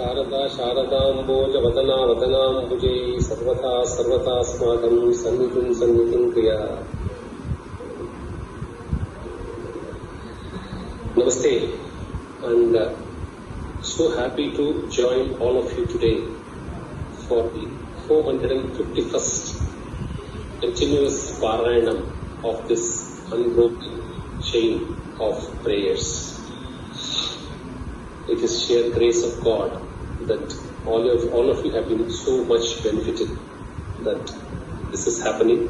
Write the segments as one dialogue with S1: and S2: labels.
S1: शारदा शारदाम्बोज वदना वदनाम्बुजे सर्वथा सर्वतास्माकं सन्निधिं क्रिया. Namaste, and so happy to join all of you today for the 451st continuous Parayanam of this unbroken chain of prayers. It is sheer grace of God that all of you have been so much benefited that this is happening,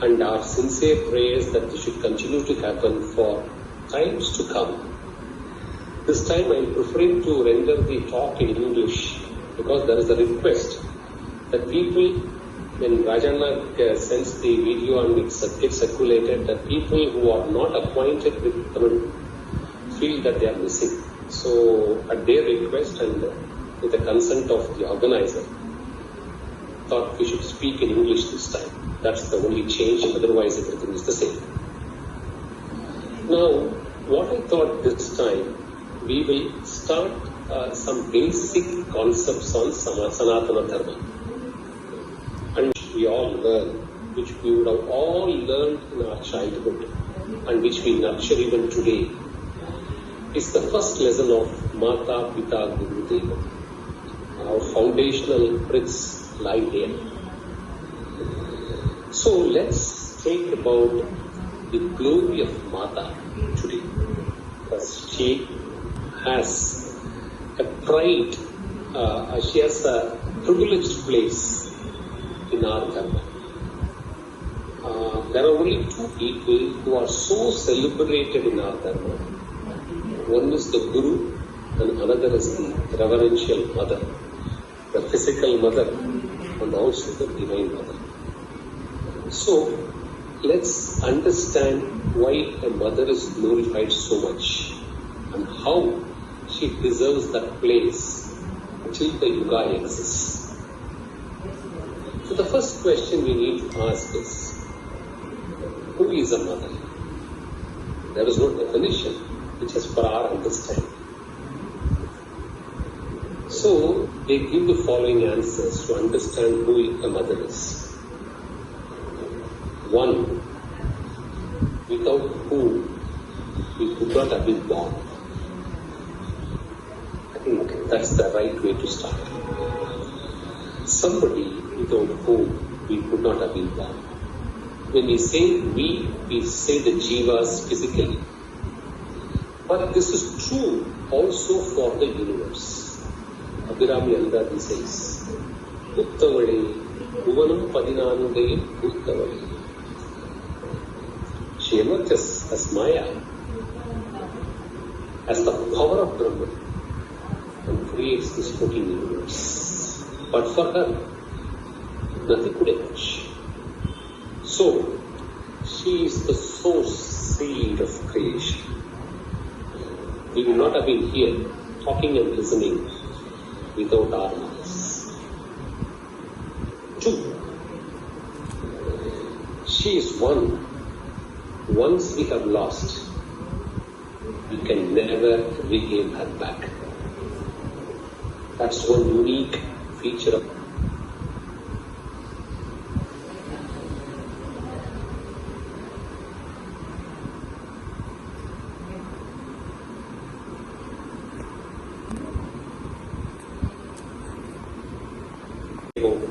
S1: and our sincere prayers that this should continue to happen for times to come. This time I am preferring to render the talk in English because there is a request that people, when Rajanna sends the video and it gets circulated, that people who are not acquainted with Tamil feel that they are missing. So at their request and with the consent of the organizer, thought we should speak in English this time. That's the only change, otherwise everything is the same. Now, what I thought this time, we will start some basic concepts on Sanatana Dharma. And we all learn, which we would have all learned in our childhood and which we nurture even today, is the first lesson of Mata Pita Guru Deva. Our foundational bricks lie here. So let's think about the glory of Mata today. Because she has a pride, she has a privileged place in our Dharma. There are only two people who are so celebrated in our Dharma. One is the Guru and another is the reverential mother, the physical mother and also the divine mother. So let's understand why a mother is glorified so much and how she deserves that place till the Yuga exists. So the first question we need to ask is, who is a mother? There is no definition, which is for our understanding. So they give the following answers to understand who a mother is. One, without whom we could not have been born. I think that's the right way to start. Somebody without whom we could not have been born. When we say we say the jivas physically. But this is true also for the universe. Abhirami Andadi says, Uttavale, Uvanam Padinanunde Uttavale. She emerges as Maya, as the power of Brahman, and creates this floating universe. But for her, nothing could emerge. So, she is the source seed of creation. We would not have been here talking and listening without our mothers. Two, she is one. Once we have lost, we can never regain her back. That's one unique feature of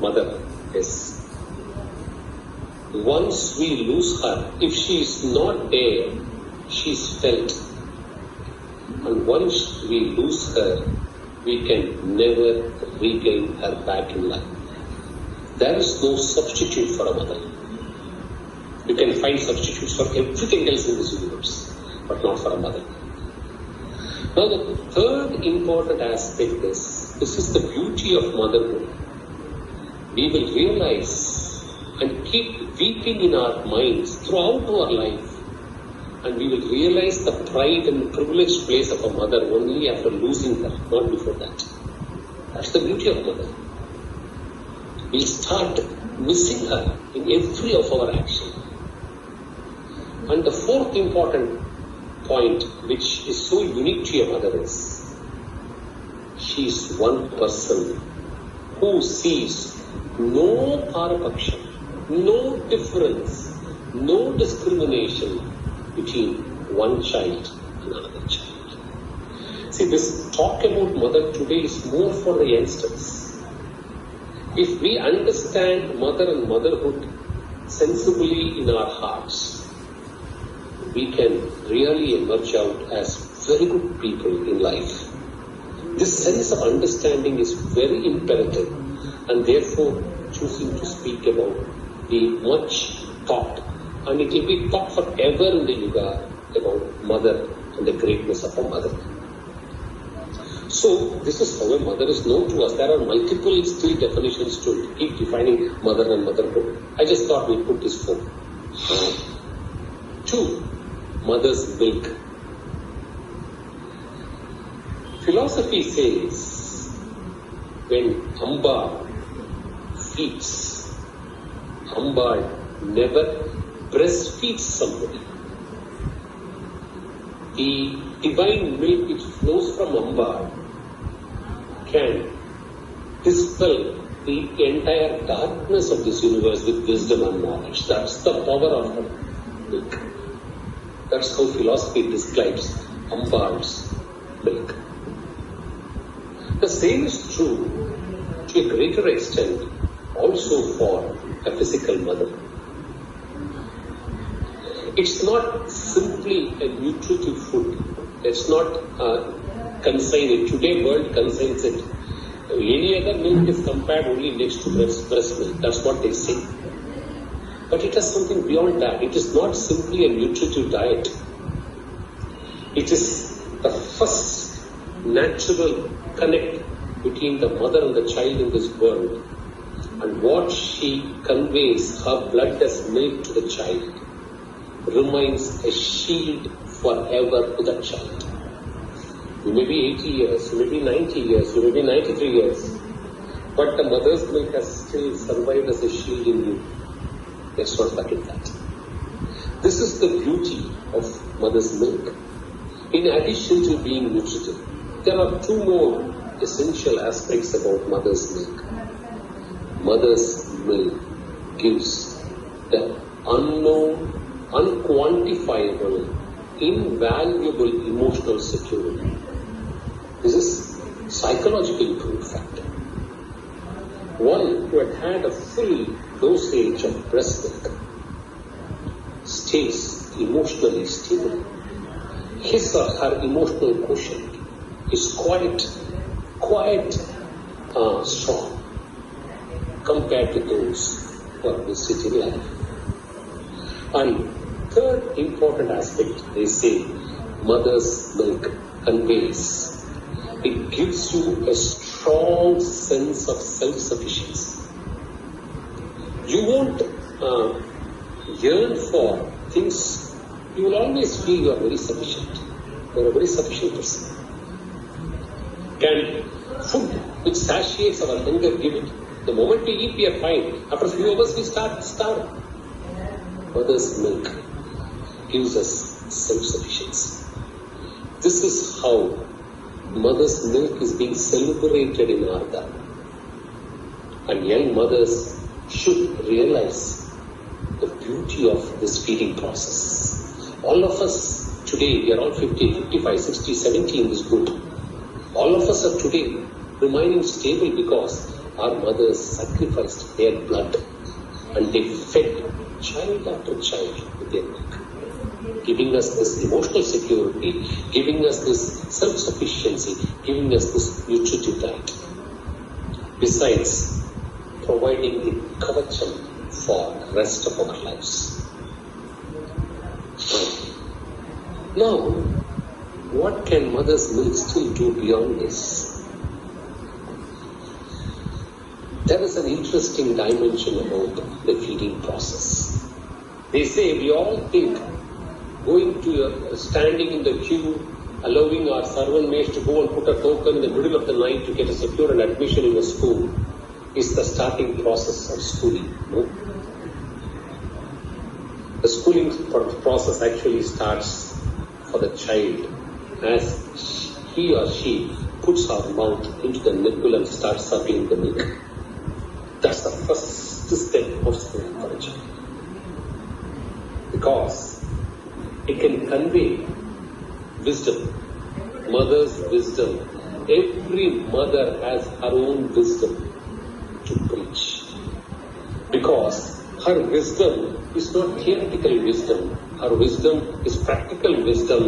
S1: mother is, once we lose her, if she is not there, she is felt. And once we lose her, we can never regain her back in life. There is no substitute for a mother. You can find substitutes for everything else in this universe, but not for a mother. Now the third important aspect is, this is the beauty of motherhood. We will realize and keep weeping in our minds throughout our life, and we will realize the pride and privileged place of a mother only after losing her, not before that. That's the beauty of mother. We'll start missing her in every of our action. And the fourth important point, which is so unique to a mother, is she is one person who sees no parapaksha, no difference, no discrimination between one child and another child. See, this talk about mother today is more for the youngsters. If we understand mother and motherhood sensibly in our hearts, we can really emerge out as very good people in life. This sense of understanding is very imperative, and therefore choosing to speak about the much taught, and it will be taught forever in the Yuga, about mother and the greatness of a mother. So this is how a mother is known to us. There are multiple still definitions to keep defining mother and motherhood. I just thought we'd put this forward. 2. Mother's milk. Philosophy says when Amba feeds, Amba never breastfeeds somebody. The divine milk which flows from Amba can dispel the entire darkness of this universe with wisdom and knowledge. That's the power of her milk. That's how philosophy describes Amba's milk. The same is true to a greater extent also for a physical mother. It's not simply a nutritive food. Let's not consign it. Today world consigns it. Any other milk is compared only next to breast milk. That's what they say. But it has something beyond that. It is not simply a nutritive diet. It is the first natural connect between the mother and the child in this world. And what she conveys, her blood as milk to the child, remains a shield forever to the child. You may be 80 years, you may be 90 years, you may be 93 years, but the mother's milk has still survived as a shield in you. Let's not forget that. This is the beauty of mother's milk. In addition to being nutritive, there are 2 more essential aspects about mother's milk. Mother's milk gives the unknown, unquantifiable, invaluable emotional security. This is psychologically proved fact. One who had had a full dosage of breast milk stays emotionally stable. His or her emotional quotient is quite strong compared to those who are busy in life. And third important aspect, they say, mother's milk conveys. It gives you a strong sense of self-sufficiency. You won't yearn for things. You will always feel you are very sufficient. You are a very sufficient person. Can food which satiates our hunger give it? The moment we eat, we are fine. After a few hours, we start starving. Mother's milk gives us self-sufficiency. This is how mother's milk is being celebrated in our Dharma. And young mothers should realize the beauty of this feeding process. All of us today, we are all 50, 55, 60, 70 in this group. All of us are today remaining stable because our mothers sacrificed their blood and they fed child after child with their milk, giving us this emotional security, giving us this self-sufficiency, giving us this nutritive diet. Besides, providing the kavacham for the rest of our lives. Now, what can mother's milk still do beyond this? There is an interesting dimension about the feeding process. They say we all think going to standing in the queue, allowing our servant maids to go and put a token in the middle of the night to get a secure an admission in a school is the starting process of schooling. No? The schooling process actually starts for the child as he or she puts our mouth into the nipple and starts sucking the milk. That's the first step of spiritual encouragement. Because it can convey wisdom, mother's wisdom. Every mother has her own wisdom to preach. Because her wisdom is not theoretical wisdom. Her wisdom is practical wisdom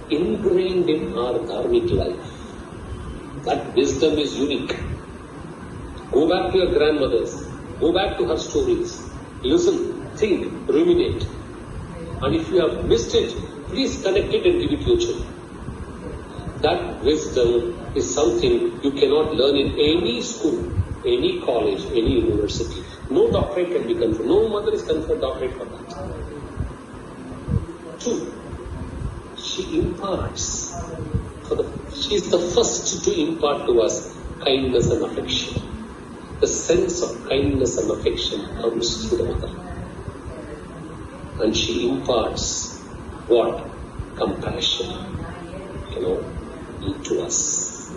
S1: ingrained in our dharmic life. That wisdom is unique. Go back to your grandmothers. Go back to her stories. Listen, think, ruminate. And if you have missed it, please connect it and give it to your children. That wisdom is something you cannot learn in any school, any college, any university. No doctorate can be conferred. No mother is conferred doctorate for that. 2. She imparts. She is the first to impart to us kindness and affection. The sense of kindness and affection comes through the mother. And she imparts what? Compassion, into us.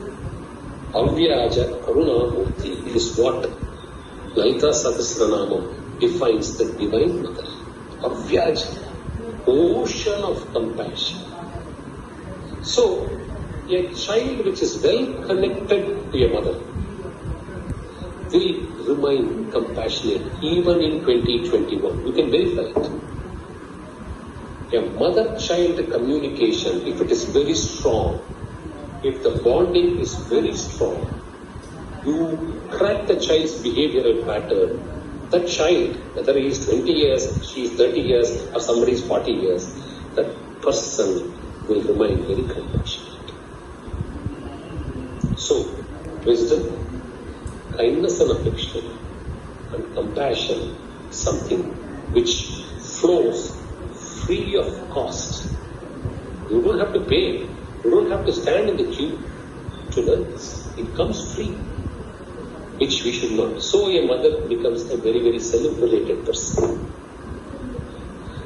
S1: Avyaja Karuna Murti is what Lalita Sahasranama defines the Divine Mother. Avyaja, ocean of compassion. So, a child which is well connected to a mother will remain compassionate even in 2021. You can verify it. A mother-child communication, if it is very strong, if the bonding is very strong, you crack the child's behavioral pattern. That child, whether he is 20 years, she is 30 years, or somebody is 40 years, that person will remain very compassionate. So, wisdom, kindness and affection, and compassion, something which flows free of cost. You don't have to pay. You don't have to stand in the queue to learn this. It comes free, which we should not. So a mother becomes a very, very celebrated person.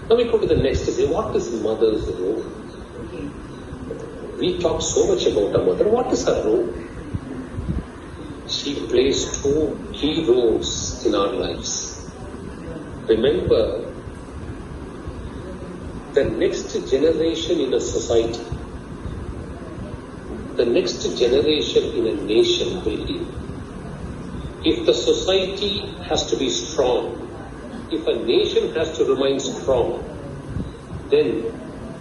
S1: Now we go to the next. Say, what is mother's role? We talk so much about a mother. What is her role? She plays 2 key roles in our lives. Remember, the next generation in a society, the next generation in a nation will live. If the society has to be strong, if a nation has to remain strong, then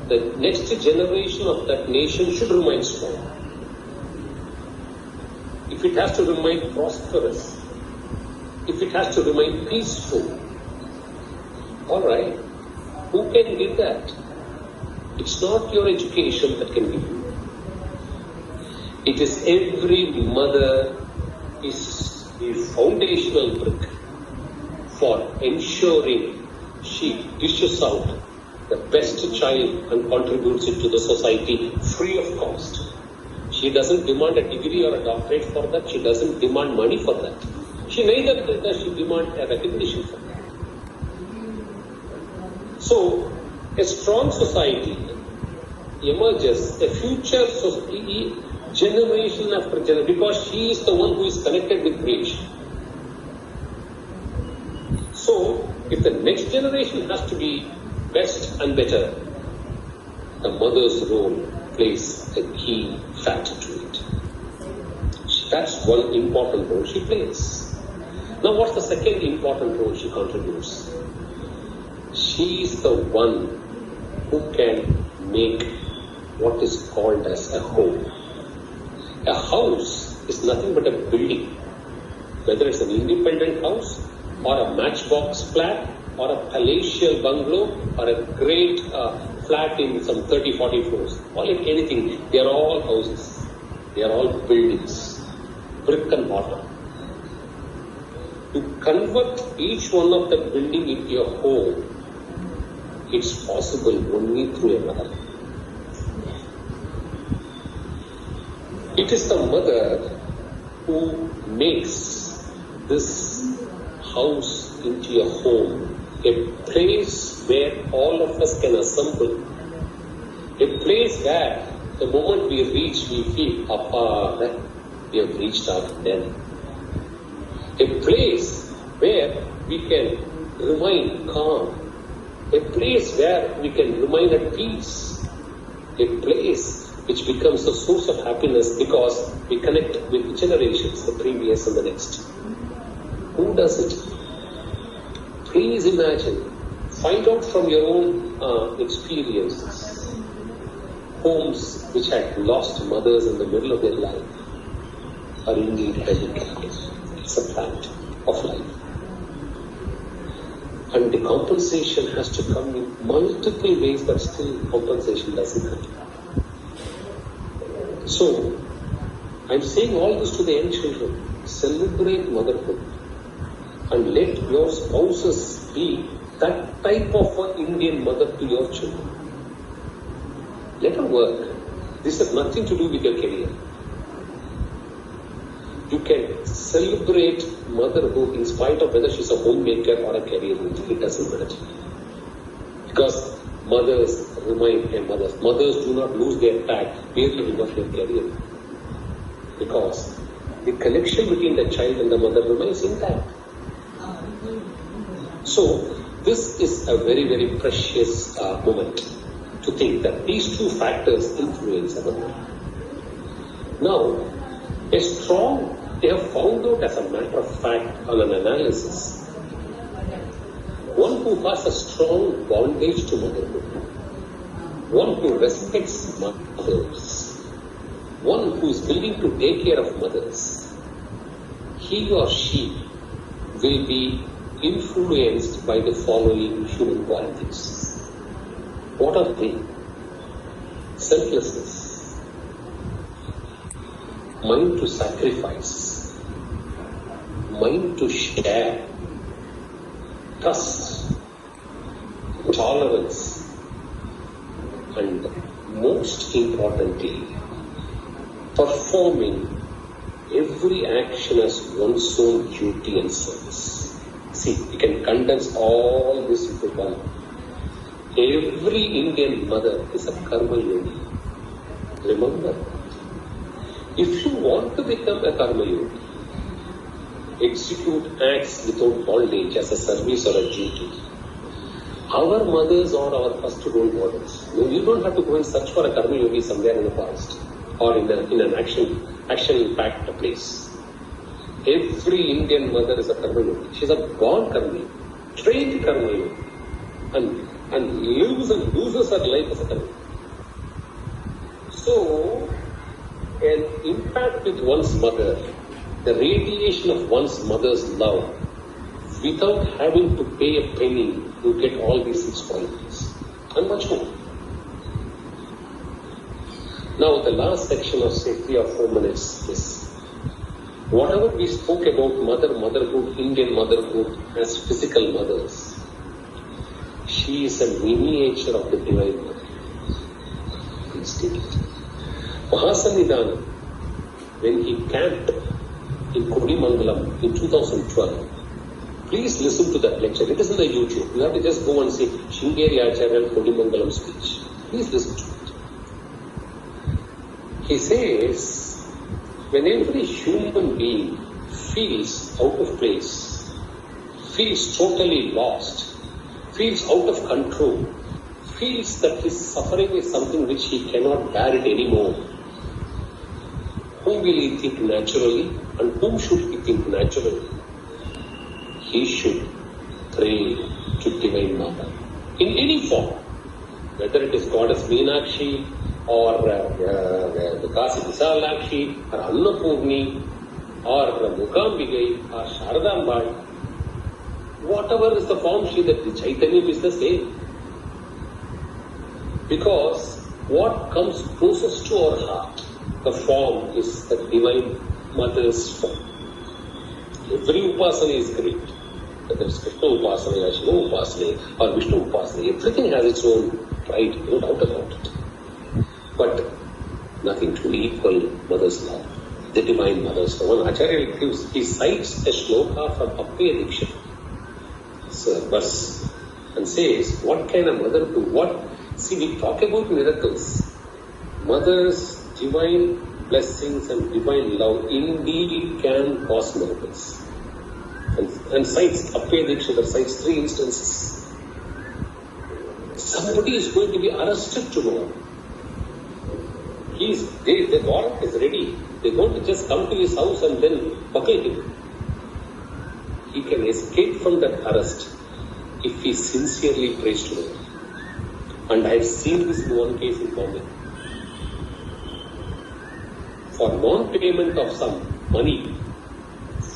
S1: the next generation of that nation should remain strong. If it has to remain prosperous, if it has to remain peaceful, all right, who can give that? It's not your education that can give you. It is every mother is the foundational brick for ensuring she dishes out the best child and contributes it to the society free of cost. She doesn't demand a degree or a doctorate for that. She doesn't demand money for that. She neither does she demand a recognition for that. So, a strong society emerges, a future society, generation after generation, because she is the one who is connected with creation. So, if the next generation has to be best and better, the mother's role plays a key factor to it. That's one important role she plays. Now, what's the second important role she contributes? She is the one who can make what is called as a home. A house is nothing but a building, whether it's an independent house or a matchbox flat or a palatial bungalow or a great flat in some 30-40 floors. Call it anything. They are all houses. They are all buildings, brick and mortar. To convert each one of the building into a home, it's possible only through a mother. It is the mother who makes this house into a home, a place where all of us can assemble, a place where the moment we reach, we feel, that we have reached our den. A place where we can remain calm. A place where we can remain at peace. A place which becomes a source of happiness because we connect with generations, the previous and the next. Who does it? Please imagine. Find out from your own experiences. Homes which had lost mothers in the middle of their life are indeed handicapped. It's a fact of life. And the compensation has to come in multiple ways, but still compensation doesn't come. So, I'm saying all this to the young children. Celebrate motherhood and let your spouses be that type of an Indian mother to your children. Let her work. This has nothing to do with your career. You can celebrate motherhood in spite of whether she's a homemaker or a career woman. It doesn't matter. Because mothers remain mothers. Mothers do not lose their tag merely because of their career. Because the connection between the child and the mother remains intact. So, this is a very, very precious moment to think that these two factors influence our life. Now, they have found out as a matter of fact on an analysis, one who has a strong bondage to motherhood, one who respects mothers, one who is willing to take care of mothers, he or she will be influenced by the following human qualities. What are they? Selflessness, mind to sacrifice, mind to share, trust, tolerance, and most importantly, performing every action as one's own duty and service. See, you can condense all this into one. Every Indian mother is a karma yogi. Remember, if you want to become a karma yogi, execute acts without bondage as a service or a duty. Our mothers are our first role models. No, you don't have to go and search for a karma yogi somewhere in the forest or in an action-packed place. Every Indian mother is a karma yogi. She's a born karma yogi, trained karma yogi, and lives and loses her life as a karma yogi. So, an impact with one's mother, the radiation of one's mother's love, without having to pay a penny, you get all these 6 qualities and much more. Now, the last section of say 3 or 4 minutes is whatever we spoke about motherhood, Indian motherhood as physical mothers, she is a miniature of the Divine Mother. Please take it. Mahasannidhanam, when he camped in Kodimangalam in 2012, please listen to that lecture. It is in the YouTube. You have to just go and see Shringeri Acharya Kodimangalam speech. Please listen to it. He says, when every human being feels out of place, feels totally lost, feels out of control, feels that his suffering is something which he cannot bear it anymore, whom will he think naturally and whom should he think naturally? He should pray to Divine Mother in any form, whether it is Goddess Meenakshi or the Kasi Visalakshi or Annapurni or Mukambigai or Sharadambai, whatever is the form the Chaitanya is the same. Because what comes closest to our heart, the form is the Divine Mother's form. Every upasana is great. Whether it's Krishna upasana, Shiva upasana, or Vishnu upasana, everything has its own pride, no doubt about it. But nothing to equal Mother's love, the Divine Mother's love. One Acharya gives, he cites a shloka from Appaya Diksha. It's a verse and says, what can a mother do? See, we talk about miracles. Mother's divine blessings and divine love indeed can cause miracles. And cites, Appaya Dikshita cites 3 instances. Somebody is going to be arrested tomorrow. The warrant is ready. They're going to just come to his house and then buckle him. He can escape from that arrest if he sincerely prays to Lord. And I have seen this in one case in Bombay. For non-payment of some money,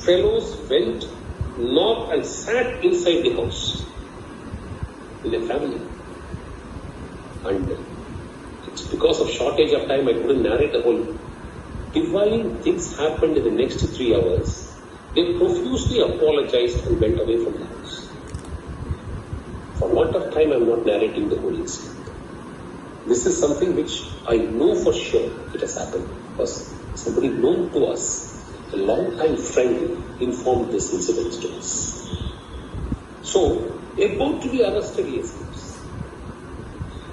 S1: fellows went, knocked and sat inside the house with their family. And it's because of shortage of time I couldn't narrate the whole. Divine things happened in the next 3 hours. They profusely apologized and went away from the house. For want of time, I'm not narrating the whole incident. This is something which I know for sure it has happened because somebody known to us, a long-time friend, informed this incident to us. So, about to be arrested, he escapes.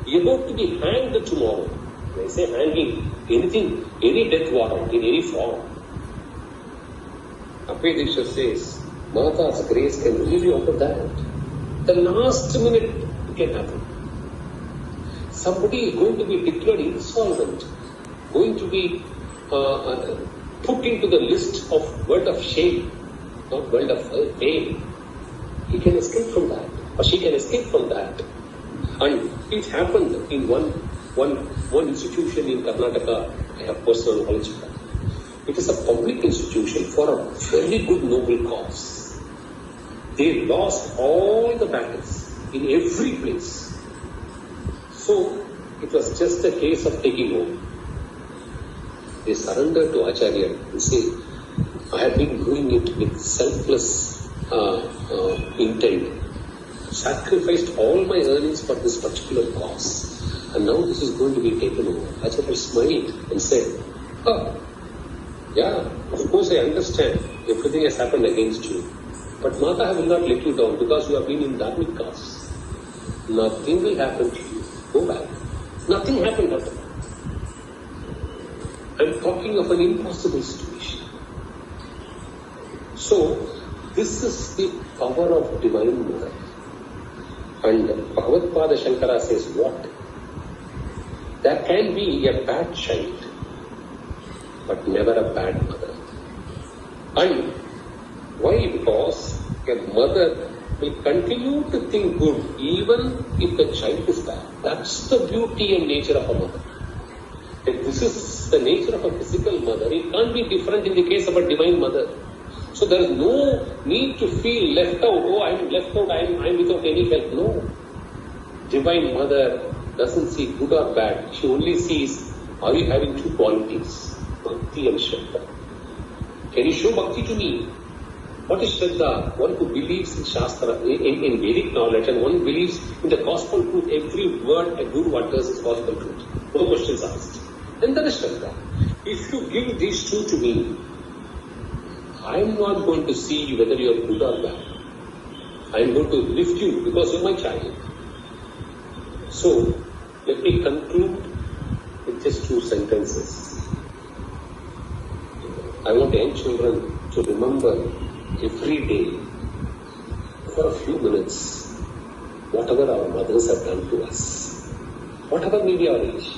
S1: He about to be hanged tomorrow. When I say hanging, anything, any death warrant in any form. Appaya Dikshita says, Mata's grace can relieve you out of that. The last minute it can happen. Somebody is going to be declared insolvent, going to be put into the list of world of shame, not world of fame. He can escape from that, or she can escape from that. And it happened in one institution in Karnataka. I have personal knowledge of that. It is a public institution for a very good noble cause. They lost all the battles in every place. So it was just a case of taking home. They surrendered to Acharya and say, I have been doing it with selfless intent. Sacrificed all my earnings for this particular cause. And now this is going to be taken over. Acharya smiled and said, yeah, of course I understand. Everything has happened against you. But Mata will not let you down because you have been in dharmic cause. Nothing will happen to you. Go back. Nothing happened after that. I'm talking of an impossible situation. So, this is the power of Divine Mother. And Bhagavad Shankara says what? There can be a bad child, but never a bad mother. And why? Because a mother will continue to think good even if the child is bad. That's the beauty and nature of a mother. If this is the nature of a physical mother, it can't be different in the case of a divine mother. So there is no need to feel left out. Oh, I'm left out, I'm without any help. No. Divine mother doesn't see good or bad. She only sees, are you having two qualities? Bhakti and Shraddha. Can you show Bhakti to me? What is Shraddha? One who believes in Shastra, in Vedic knowledge, and one believes in the gospel truth. Every word a Guru utters is gospel truth. No questions asked. Then there is Shraddha. If you give these two to me, I am not going to see whether you are good or bad. I am going to lift you because you are my child. So, let me conclude with just 2 sentences. I want young children to remember every day, for a few minutes, whatever our mothers have done to us, whatever may be our age.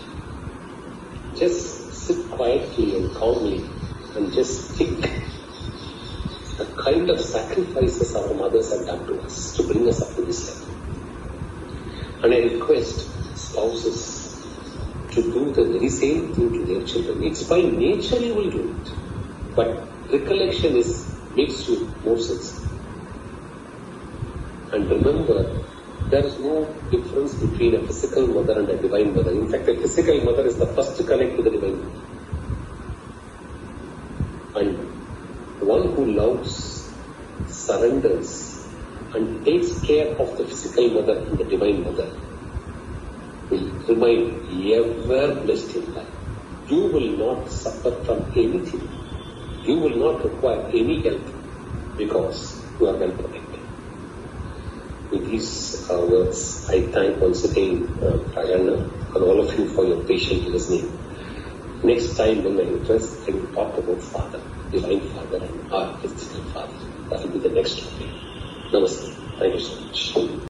S1: Just sit quietly and calmly and just think the kind of sacrifices our mothers have done to us to bring us up to this level. And I request spouses to do the very same thing to their children. It's by nature you will do it. But recollection makes you more sensitive. And remember, there is no difference between a physical mother and a divine mother. In fact, a physical mother is the first to connect to the divine mother. And one who loves, surrenders, and takes care of the physical mother and the divine mother will remain ever blessed in life. You will not suffer from anything. You will not require any help because you are well protected. With these words, I thank once again Rayana and all of you for your patient listening. Next time when I interest, I will talk about Father, Divine Father and our physical Father. That will be the next topic. Namaste. Thank you so much.